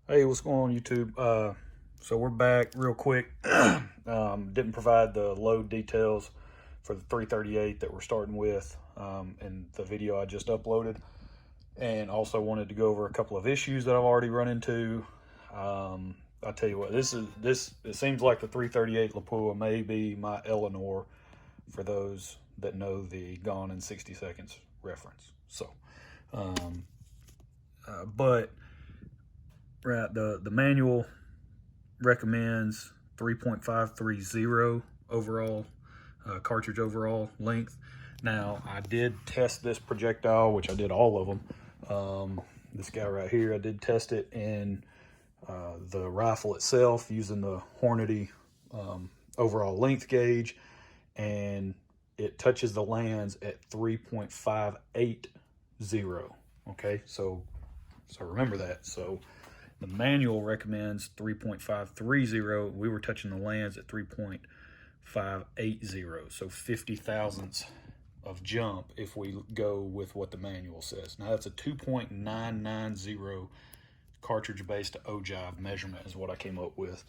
Hey, what's going on, YouTube? So we're back real quick. Didn't provide the load details for the 338 that we're starting with in the video I just uploaded, and also wanted to go over a couple of issues that I've already run into. I'll tell you what, it seems like the 338 Lapua may be my Eleanor for those that know the Gone in 60 Seconds reference. So, but right, the manual recommends 3.530 overall cartridge overall length. Now, I did test this projectile, which I did all of them. This guy right here, I did test it in the rifle itself using the Hornady overall length gauge, and it touches the lands at 3.580. Okay, so remember that. So the manual recommends 3.530. We were touching the lands at 3.580, so 50 thousandths of jump if we go with what the manual says. Now that's a 2.990 cartridge-based ogive measurement is what I came up with.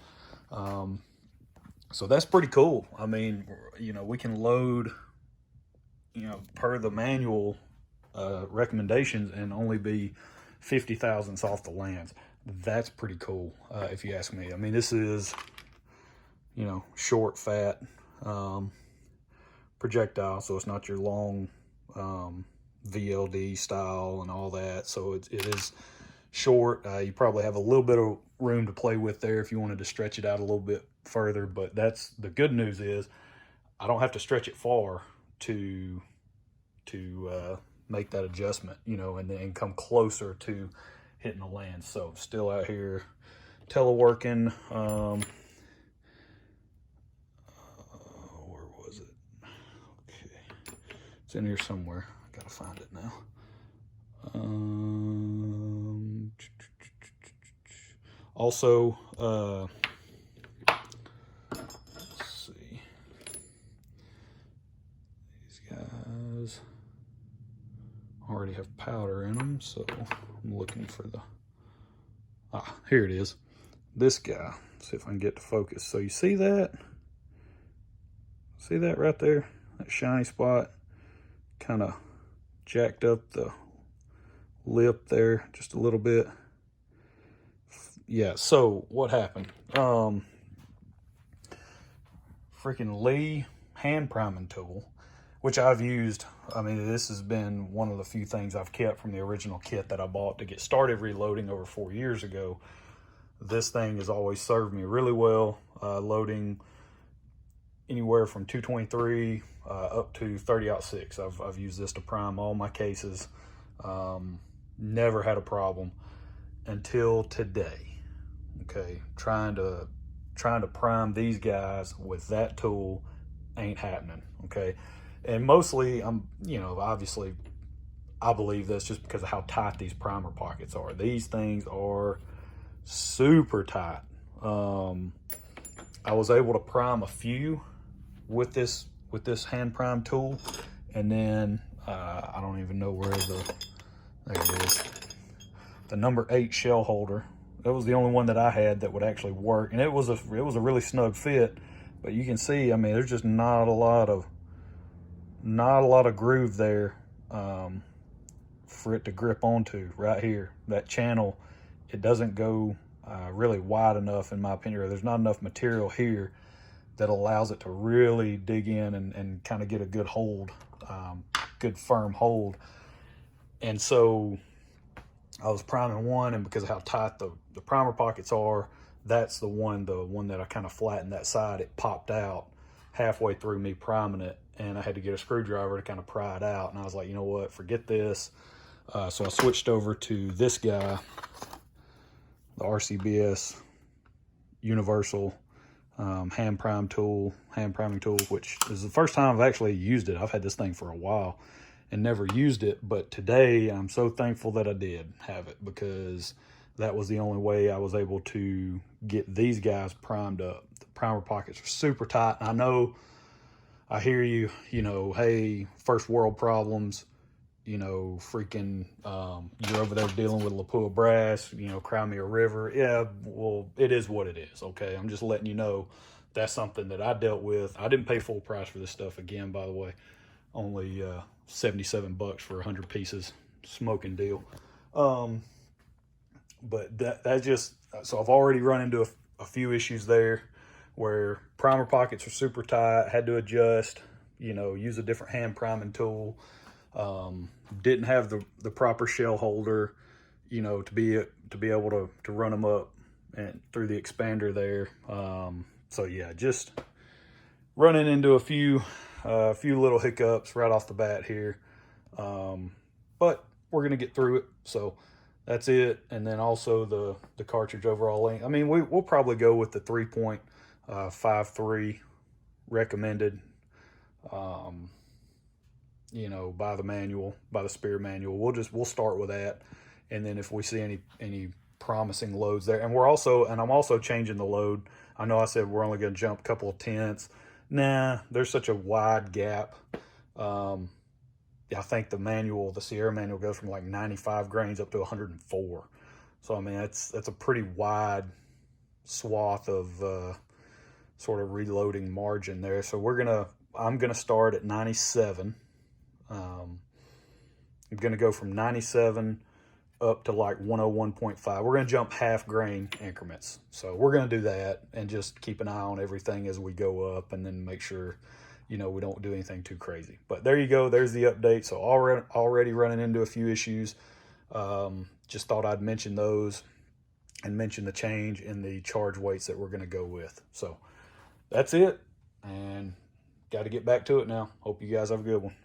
So that's pretty cool. I mean, we can load, per the manual recommendations and only be 50 thousandths off the lands. That's pretty cool, if you ask me. I mean, this is, short, fat projectile, so it's not your long VLD style and all that. So it is short. You probably have a little bit of room to play with there if you wanted to stretch it out a little bit further. But that's the good news is I don't have to stretch it far to make that adjustment, and then come closer to hitting the land. So still out here teleworking. Where was it? Okay, it's in here somewhere. I gotta find it now. Also, let's see. These guys already have powder in them, so I'm looking for the, here it is. This guy, let's see if I can get to focus. So you see that? See that right there? That shiny spot kind of jacked up the lip there just a little bit. Yeah, so what happened? Freaking Lee hand priming tool, which I've used. I mean, this has been one of the few things I've kept from the original kit that I bought to get started reloading over 4 years ago. This thing has always served me really well, loading anywhere from 223 up to 30-06. I've used this to prime all my cases. Never had a problem until today. Okay, trying to prime these guys with that tool ain't happening. Okay, and mostly obviously I believe that's just because of how tight these primer pockets are. These things are super tight. I was able to prime a few with this hand prime tool, and then I don't even know where there it is, the number 8 shell holder. That was the only one that I had that would actually work, and it was a really snug fit. But you can see, I mean, there's just not a lot of groove there for it to grip onto right here. That channel, it doesn't go really wide enough, in my opinion. There's not enough material here that allows it to really dig in and kind of get a good hold, good firm hold. And so I was priming one, and because of how tight the primer pockets are, that's the one that I kind of flattened that side. It popped out halfway through me priming it, and I had to get a screwdriver to kind of pry it out. And I was like, you know what, forget this. So I switched over to this guy, the RCBS Universal hand priming tool, which is the first time I've actually used it. I've had this thing for a while and never used it, but today I'm so thankful that I did have it, because that was the only way I was able to get these guys primed up. The primer pockets are super tight. I know, I hear you, hey, first world problems. you know, freaking, you're over there dealing with Lapua brass, you know, Crimea River. Yeah, well, it is what it is, okay? I'm just letting you know that's something that I dealt with. I didn't pay full price for this stuff again, by the way. Only 77 bucks for 100 pieces, smoking deal. But that just, so I've already run into a few issues there where primer pockets are super tight, had to adjust, you know, use a different hand priming tool. Didn't have the proper shell holder, you know, to be able to run them up and through the expander there. So yeah, just running into a few little hiccups right off the bat here. But we're gonna get through it. So that's it. And then also the cartridge overall length. I mean, we'll probably go with the 3.53 recommended. You know, by the manual, by the Spear manual. We'll start with that, and then if we see any promising loads there, and I'm also changing the load. I know I said we're only going to jump a couple of tenths. Nah, there's such a wide gap. I think the Sierra manual goes from like 95 grains up to 104. So I mean that's a pretty wide swath of sort of reloading margin there. So I'm gonna start at 97. I'm going to go from 97 up to like 101.5. We're going to jump half grain increments. So we're going to do that and just keep an eye on everything as we go up, and then make sure, you know, we don't do anything too crazy. But there you go. There's the update. So already running into a few issues. Just thought I'd mention those and mention the change in the charge weights that we're going to go with. So that's it. And got to get back to it now. Hope you guys have a good one.